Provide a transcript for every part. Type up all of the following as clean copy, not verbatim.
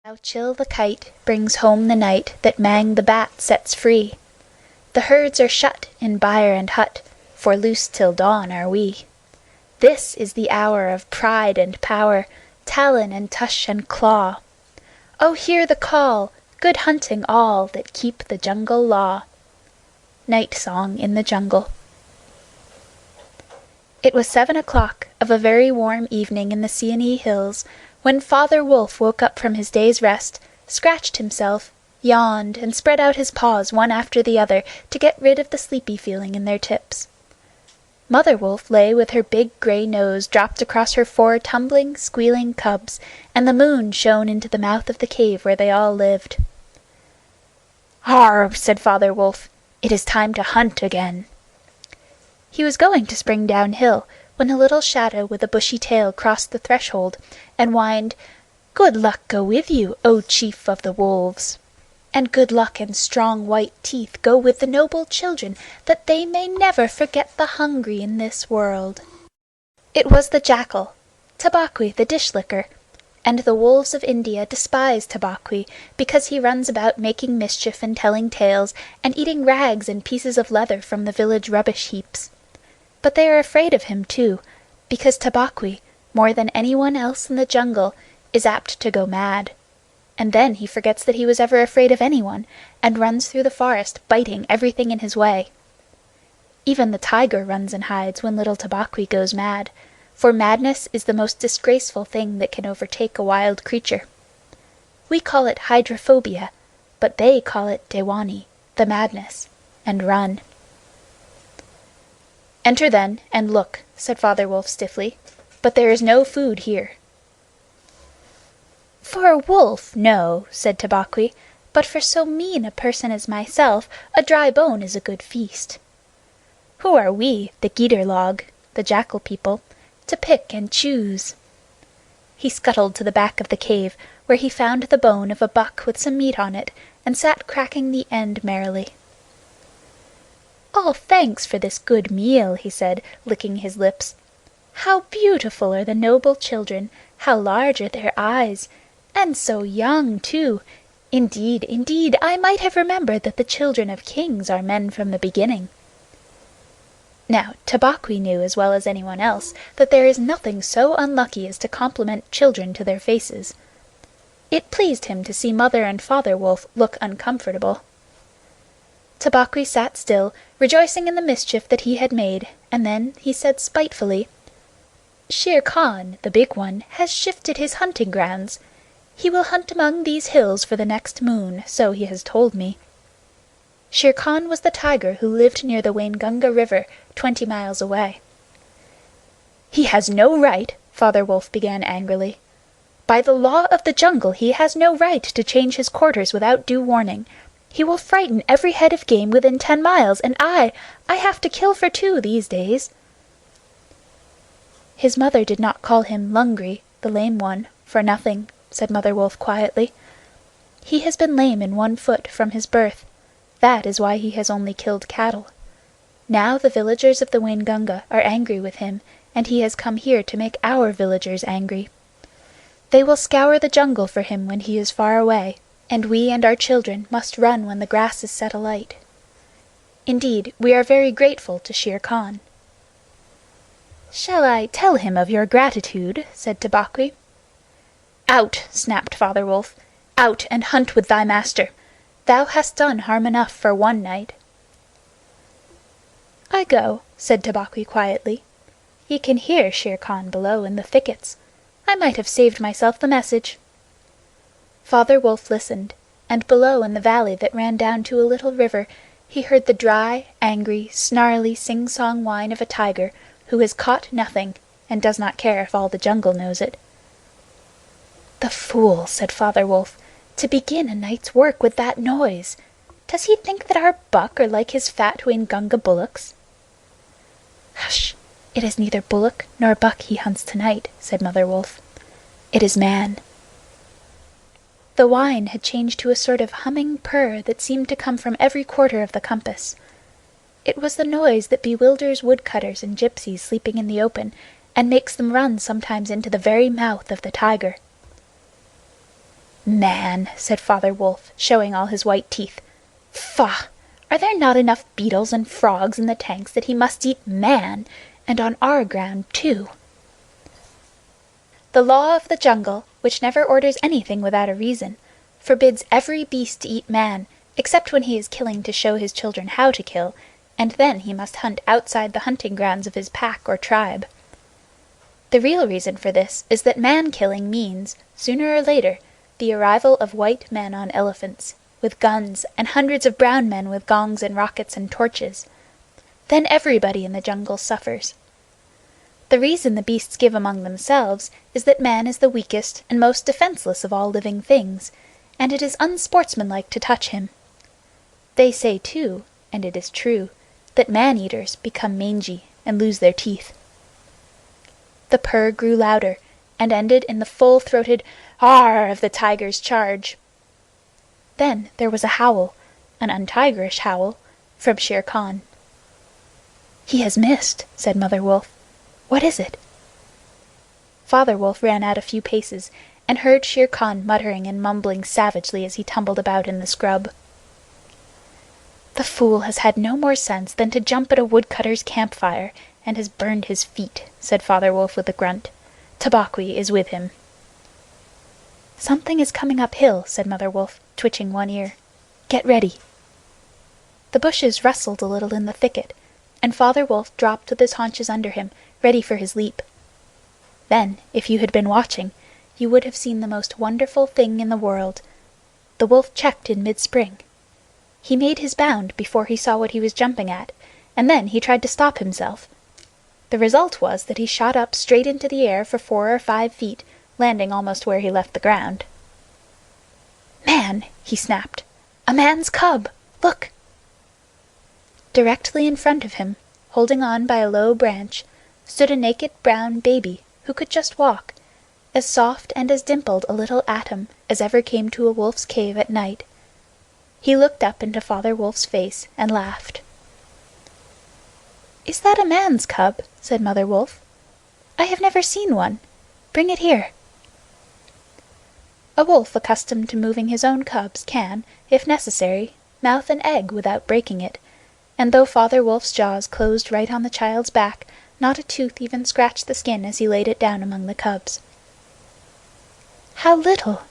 How chill the kite brings home the night that Mang the bat sets free. The herds are shut in byre and hut, for loose till dawn are we. This is the hour of pride and power, talon and tush and claw. Oh, hear the call, good hunting all that keep the jungle law. Night Song in the Jungle. It was 7 o'clock of a very warm evening in the Seeonee Hills when Father Wolf woke up from his day's rest, scratched himself, yawned, and spread out his paws one after the other to get rid of the sleepy feeling in their tips. Mother Wolf lay with her big gray nose dropped across her 4 tumbling, squealing cubs, and the moon shone into the mouth of the cave where they all lived. "Harr!" said Father Wolf. "It is time to hunt again." He was going to spring downhill when a little shadow with a bushy tail crossed the threshold and whined, "Good luck go with you, O Chief of the Wolves! And good luck and strong white teeth go with the noble children, that they may never forget the hungry in this world." It was the jackal, Tabaqui the dish-licker, and the wolves of India despise Tabaqui because he runs about making mischief and telling tales and eating rags and pieces of leather from the village rubbish heaps. But they are afraid of him too, because Tabaqui, more than anyone else in the jungle, is apt to go mad. And then he forgets that he was ever afraid of anyone, and runs through the forest biting everything in his way. Even the tiger runs and hides when little Tabaqui goes mad, for madness is the most disgraceful thing that can overtake a wild creature. We call it hydrophobia, but they call it dewani, the madness, and run. "Enter then, and look," said Father Wolf stiffly, "but there is no food here." "For a wolf, no," said Tabaqui, "but for so mean a person as myself, a dry bone is a good feast. Who are we, the Giederlog, the jackal people, to pick and choose?" He scuttled to the back of the cave, where he found the bone of a buck with some meat on it, and sat cracking the end merrily. "All thanks for this good meal," he said, licking his lips. "How beautiful are the noble children! How large are their eyes! And so young, too! Indeed, indeed, I might have remembered that the children of kings are men from the beginning." Now, Tabaqui knew as well as anyone else that there is nothing so unlucky as to compliment children to their faces. It pleased him to see Mother and Father Wolf look uncomfortable. Tabaqui sat still, rejoicing in the mischief that he had made, and then he said spitefully, "Shere Khan, the big one, has shifted his hunting grounds. He will hunt among these hills for the next moon, so he has told me." Shere Khan was the tiger who lived near the Waingunga River, 20 miles away. "He has no right," Father Wolf began angrily. "By the law of the jungle he has no right to change his quarters without due warning. He will frighten every head of game within 10 miles, and I have to kill for 2 these days." "His mother did not call him Lungri, the lame one, for nothing," said Mother Wolf quietly. "He has been lame in 1 foot from his birth. That is why he has only killed cattle. Now the villagers of the Waingunga are angry with him, and he has come here to make our villagers angry. They will scour the jungle for him when he is far away, and we and our children must run when the grass is set alight. Indeed, we are very grateful to Shere Khan." "Shall I tell him of your gratitude?" said Tabaqui. "Out!" snapped Father Wolf. "Out and hunt with thy master. Thou hast done harm enough for 1 night." "I go," said Tabaqui quietly. "He can hear Shere Khan below in the thickets. I might have saved myself the message." Father Wolf listened, and below in the valley that ran down to a little river he heard the dry, angry, snarly sing-song whine of a tiger who has caught nothing and does not care if all the jungle knows it. "The fool," said Father Wolf, "to begin a night's work with that noise! Does he think that our buck are like his fat Waingunga bullocks?" "Hush! It is neither bullock nor buck he hunts tonight," said Mother Wolf. "It is man." The whine had changed to a sort of humming purr that seemed to come from every quarter of the compass. It was the noise that bewilders woodcutters and gypsies sleeping in the open, and makes them run sometimes into the very mouth of the tiger. Man, said Father Wolf, showing all his white teeth. Faugh! Are there not enough beetles and frogs in the tanks that he must eat man, and on our ground too? The law of the jungle, which never orders anything without a reason, forbids every beast to eat man, except when he is killing to show his children how to kill, and then he must hunt outside the hunting grounds of his pack or tribe. The real reason for this is that man-killing means, sooner or later, the arrival of white men on elephants, with guns, and hundreds of brown men with gongs and rockets and torches. Then everybody in the jungle suffers. The reason the beasts give among themselves is that man is the weakest and most defenseless of all living things, and it is unsportsmanlike to touch him. They say, too, and it is true, that man-eaters become mangy and lose their teeth. The purr grew louder, and ended in the full-throated "Arr!" of the tiger's charge. Then there was a howl, an untigerish howl, from Shere Khan. "He has missed," said Mother Wolf. "What is it?" Father Wolf ran out a few paces, and heard Shere Khan muttering and mumbling savagely as he tumbled about in the scrub. "The fool has had no more sense than to jump at a woodcutter's campfire, and has burned his feet," said Father Wolf with a grunt. "Tabaqui is with him." "Something is coming uphill," said Mother Wolf, twitching one ear. "Get ready." The bushes rustled a little in the thicket, and Father Wolf dropped with his haunches under him, ready for his leap. Then, if you had been watching, you would have seen the most wonderful thing in the world. The wolf checked in mid-spring. He made his bound before he saw what he was jumping at, and then he tried to stop himself. The result was that he shot up straight into the air for 4 or 5 feet, landing almost where he left the ground. "Man!" he snapped. "A man's cub! Look!" Directly in front of him, holding on by a low branch, stood a naked brown baby who could just walk, as soft and as dimpled a little atom as ever came to a wolf's cave at night. He looked up into Father Wolf's face and laughed. "Is that a man's cub?" said Mother Wolf. "I have never seen one. Bring it here." A wolf accustomed to moving his own cubs can, if necessary, mouth an egg without breaking it, and though Father Wolf's jaws closed right on the child's back, not a tooth even scratched the skin as he laid it down among the cubs. "How little!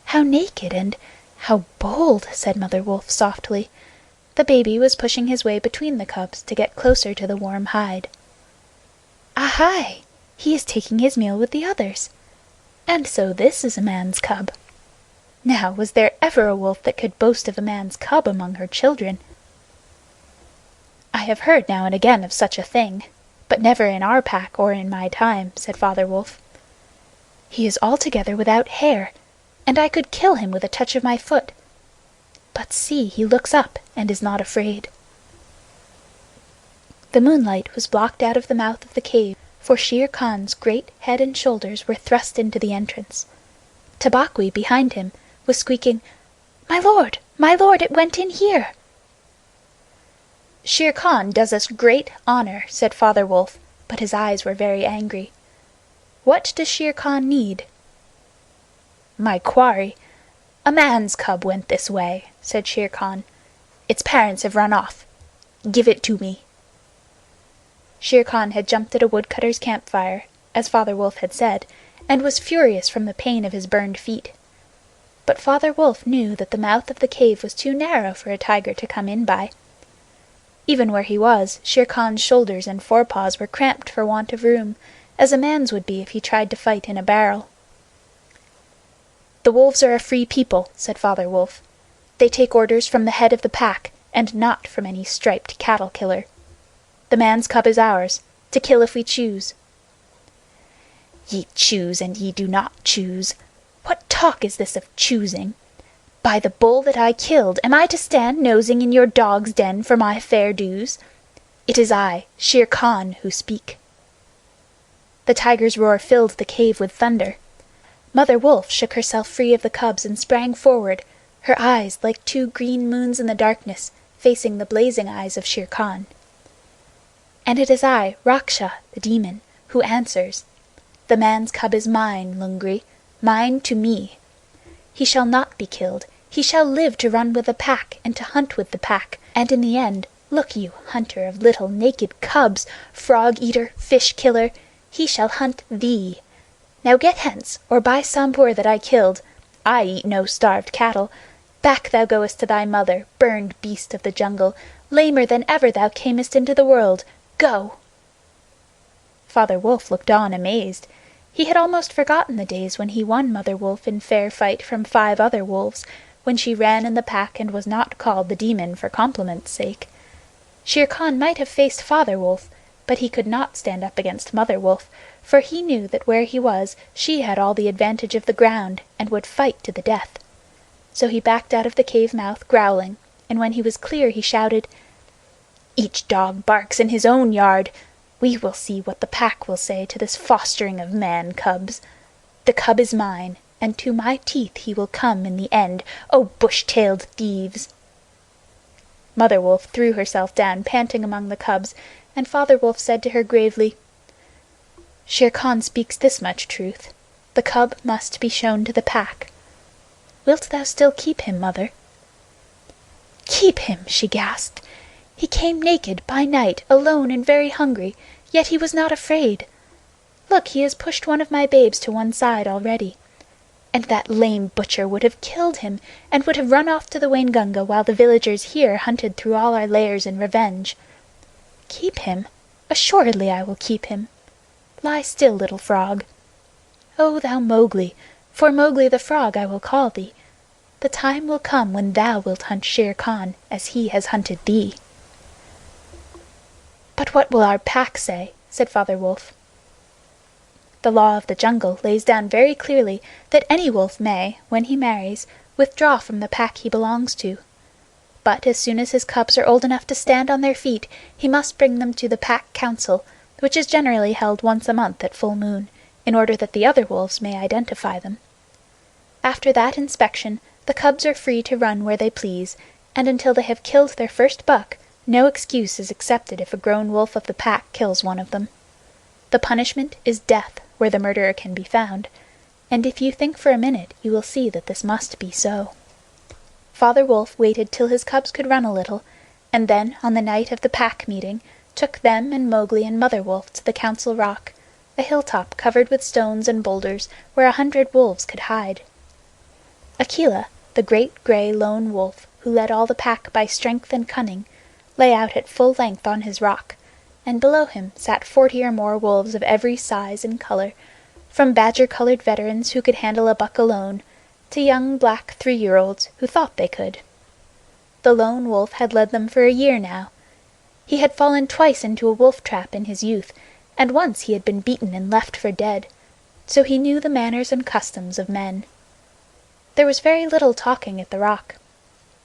How naked and how bold!" said Mother Wolf softly. The baby was pushing his way between the cubs to get closer to the warm hide. "Ahai! He is taking his meal with the others. And so this is a man's cub. Now, was there ever a wolf that could boast of a man's cub among her children?" "I have heard now and again of such a thing, but never in our pack or in my time," said Father Wolf. "He is altogether without hair, and I could kill him with a touch of my foot. But see, he looks up and is not afraid." The moonlight was blocked out of the mouth of the cave, for Shere Khan's great head and shoulders were thrust into the entrance. Tabaqui, behind him, was squeaking, my lord, it went in here!" "Shere Khan does us great honor," said Father Wolf, but his eyes were very angry. "What does Shere Khan need?" "My quarry. A man's cub went this way," said Shere Khan. "Its parents have run off. Give it to me." Shere Khan had jumped at a woodcutter's campfire, as Father Wolf had said, and was furious from the pain of his burned feet. But Father Wolf knew that the mouth of the cave was too narrow for a tiger to come in by. Even where he was, Shere Khan's shoulders and forepaws were cramped for want of room, as a man's would be if he tried to fight in a barrel. "The wolves are a free people," said Father Wolf. "They take orders from the head of the pack, and not from any striped cattle killer. The man's cub is ours, to kill if we choose." "Ye choose and ye do not choose. What talk is this of choosing? By the bull that I killed, am I to stand nosing in your dog's den for my fair dues? It is I, Shere Khan, who speak." The tiger's roar filled the cave with thunder. Mother Wolf shook herself free of the cubs and sprang forward, her eyes like 2 green moons in the darkness, facing the blazing eyes of Shere Khan. "And it is I, Raksha, the demon, who answers. The man's cub is mine, Lungri, mine to me. He shall not be killed. He shall live to run with the pack and to hunt with the pack, and in the end, look you, hunter of little naked cubs, frog-eater, fish-killer, he shall hunt thee. Now get hence, or by Sambur that I killed, I eat no starved cattle. Back thou goest to thy mother, burned beast of the jungle, lamer than ever thou camest into the world. Go!" Father Wolf looked on amazed. He had almost forgotten the days when he won Mother Wolf in fair fight from 5 other wolves, when she ran in the pack and was not called the demon for compliment's sake. Shere Khan might have faced Father Wolf, but he could not stand up against Mother Wolf, for he knew that where he was she had all the advantage of the ground and would fight to the death. So he backed out of the cave mouth growling, and when he was clear he shouted, "Each dog barks in his own yard. We will see what the pack will say to this fostering of man cubs. The cub is mine, and to my teeth he will come in the end, O bush-tailed thieves!" Mother Wolf threw herself down panting among the cubs, and Father Wolf said to her gravely, "Shere Khan speaks this much truth. The cub must be shown to the pack. Wilt thou still keep him, mother?" "Keep him!" she gasped. "He came naked, by night, alone and very hungry, yet he was not afraid. Look, he has pushed one of my babes to one side already. And that lame butcher would have killed him, and would have run off to the Waingunga while the villagers here hunted through all our lairs in revenge. Keep him? Assuredly I will keep him. Lie still, little frog. O thou Mowgli, for Mowgli the Frog I will call thee. The time will come when thou wilt hunt Shere Khan as he has hunted thee." "But what will our pack say?" said Father Wolf. "The law of the jungle lays down very clearly that any wolf may, when he marries, withdraw from the pack he belongs to. But as soon as his cubs are old enough to stand on their feet, he must bring them to the pack council, which is generally held once a month at full moon, in order that the other wolves may identify them. After that inspection, the cubs are free to run where they please, and until they have killed their first buck, no excuse is accepted if a grown wolf of the pack kills one of them. The punishment is death where the murderer can be found, and if you think for a minute you will see that this must be so." Father Wolf waited till his cubs could run a little, and then on the night of the pack meeting took them and Mowgli and Mother Wolf to the Council Rock, a hilltop covered with stones and boulders where 100 wolves could hide. Akela, the great gray lone wolf who led all the pack by strength and cunning, lay out at full length on his rock, and below him sat 40 or more wolves of every size and color, from badger-colored veterans who could handle a buck alone, to young black 3-year-olds who thought they could. The lone wolf had led them for a year now. He had fallen twice into a wolf trap in his youth, and once he had been beaten and left for dead, so he knew the manners and customs of men. There was very little talking at the rock.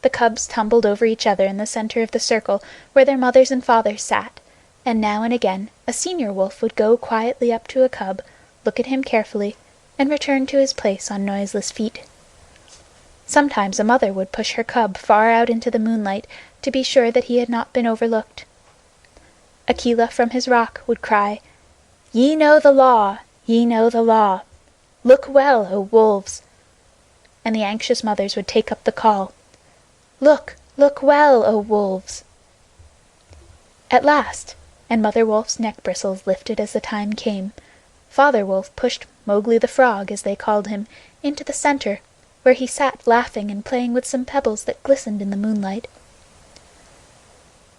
The cubs tumbled over each other in the center of the circle where their mothers and fathers sat, and now and again a senior wolf would go quietly up to a cub, look at him carefully, and return to his place on noiseless feet. Sometimes a mother would push her cub far out into the moonlight to be sure that he had not been overlooked. Akela from his rock would cry, "Ye know the law! Ye know the law! Look well, O wolves!" And the anxious mothers would take up the call, "Look, look well, O wolves!" At last, and Mother Wolf's neck bristles lifted as the time came, Father Wolf pushed Mowgli the Frog, as they called him, into the center, where he sat laughing and playing with some pebbles that glistened in the moonlight.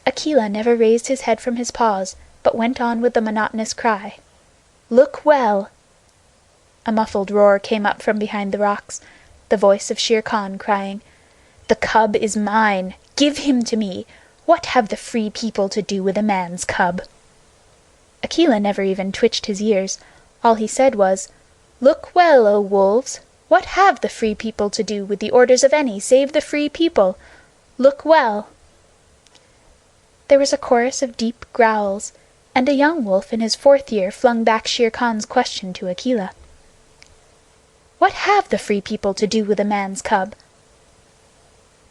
Akela never raised his head from his paws, but went on with the monotonous cry, "Look well!" A muffled roar came up from behind the rocks, the voice of Shere Khan crying, "The cub is mine! Give him to me! What have the Free People to do with a man's cub?" Akela never even twitched his ears. All he said was, "Look well, O wolves! What have the Free People to do with the orders of any save the Free People? Look well!" There was a chorus of deep growls, and a young wolf in his 4th year flung back Shere Khan's question to Akela. "What have the Free People to do with a man's cub?"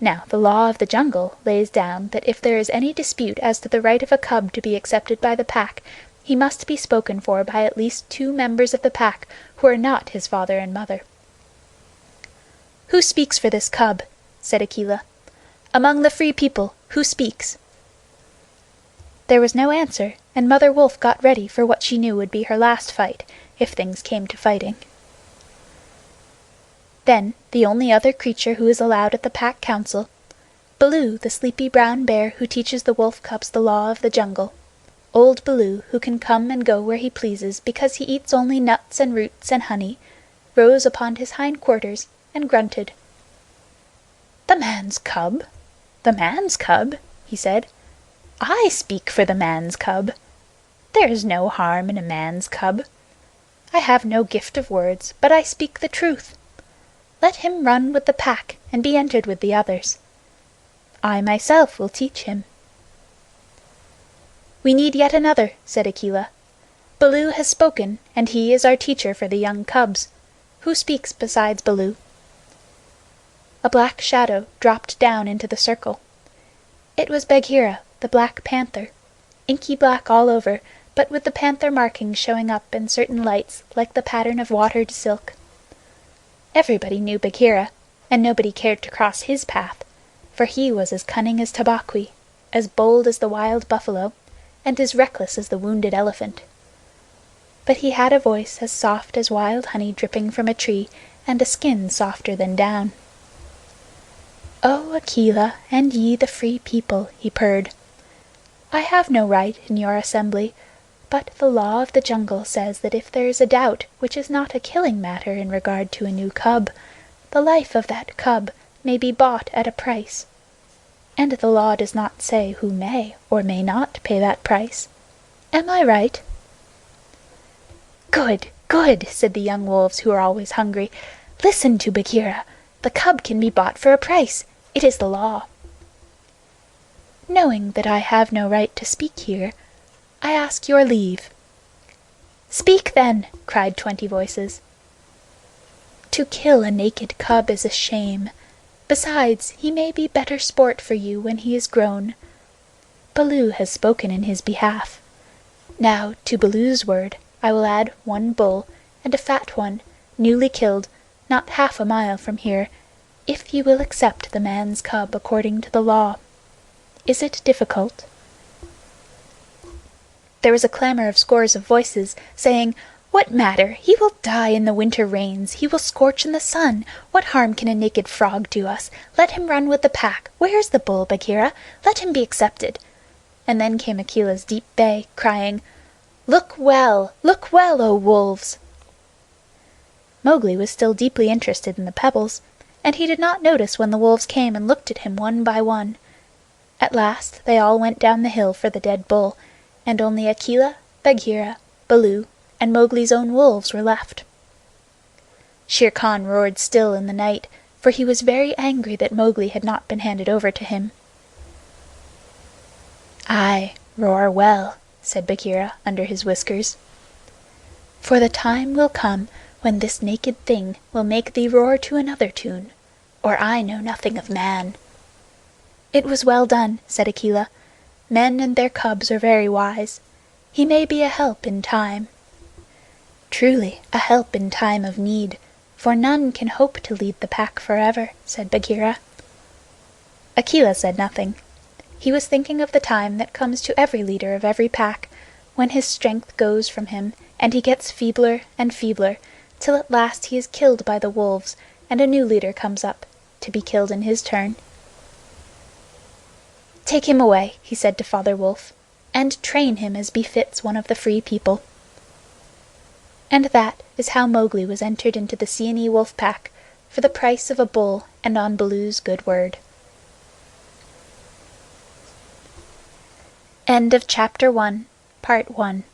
Now, the law of the jungle lays down that if there is any dispute as to the right of a cub to be accepted by the pack, he must be spoken for by at least 2 members of the pack who are not his father and mother. "Who speaks for this cub?" said Akela. "Among the Free People, who speaks?" There was no answer, and Mother Wolf got ready for what she knew would be her last fight, if things came to fighting. Then the only other creature who is allowed at the Pack Council, Baloo, the sleepy brown bear who teaches the wolf cubs the law of the jungle, old Baloo, who can come and go where he pleases because he eats only nuts and roots and honey, rose upon his hind quarters and grunted. "The man's cub? The man's cub?" he said. "I speak for the man's cub. There is no harm in a man's cub. I have no gift of words, but I speak the truth. Let him run with the pack and be entered with the others. I myself will teach him." "We need yet another," said Akela. "Baloo has spoken, and he is our teacher for the young cubs. Who speaks besides Baloo?" A black shadow dropped down into the circle. It was Bagheera, the Black Panther, inky black all over, but with the panther markings showing up in certain lights like the pattern of watered silk. Everybody knew Bagheera, and nobody cared to cross his path, for he was as cunning as Tabaqui, as bold as the wild buffalo, and as reckless as the wounded elephant. But he had a voice as soft as wild honey dripping from a tree, and a skin softer than down. "O Akela, and ye the Free People," he purred, "I have no right in your assembly, but the law of the jungle says that if there is a doubt which is not a killing matter in regard to a new cub, the life of that cub may be bought at a price. And the law does not say who may or may not pay that price. Am I right?" "Good, good," said the young wolves, who are always hungry. "Listen to Bagheera. The cub can be bought for a price. It is the law." "Knowing that I have no right to speak here, I ask your leave." "Speak, then!" cried 20 voices. "To kill a naked cub is a shame. Besides, he may be better sport for you when he is grown. Baloo has spoken in his behalf. Now, to Baloo's word, I will add 1 bull, and a fat one, newly killed, not half a mile from here, if you will accept the man's cub according to the law. Is it difficult?" There was a clamor of scores of voices, saying, "What matter? He will die in the winter rains. He will scorch in the sun. What harm can a naked frog do us? Let him run with the pack. Where is the bull, Bagheera? Let him be accepted." And then came Akela's deep bay, crying, look well, O wolves!" Mowgli was still deeply interested in the pebbles, and he did not notice when the wolves came and looked at him one by one. At last they all went down the hill for the dead bull, and only Akela, Bagheera, Baloo, and Mowgli's own wolves were left. Shere Khan roared still in the night, for he was very angry that Mowgli had not been handed over to him. "Aye, roar well," said Bagheera under his whiskers. "For the time will come when this naked thing will make thee roar to another tune, or I know nothing of man." "It was well done," said Akela. "Men and their cubs are very wise. He may be a help in time." "Truly, a help in time of need, for none can hope to lead the pack forever," said Bagheera. Akela said nothing. He was thinking of the time that comes to every leader of every pack, when his strength goes from him, and he gets feebler and feebler, till at last he is killed by the wolves, and a new leader comes up, to be killed in his turn. "Take him away," he said to Father Wolf, "and train him as befits one of the Free People." And that is how Mowgli was entered into the Seeonee Wolf Pack for the price of a bull and on Baloo's good word. End of Chapter 1, Part 1.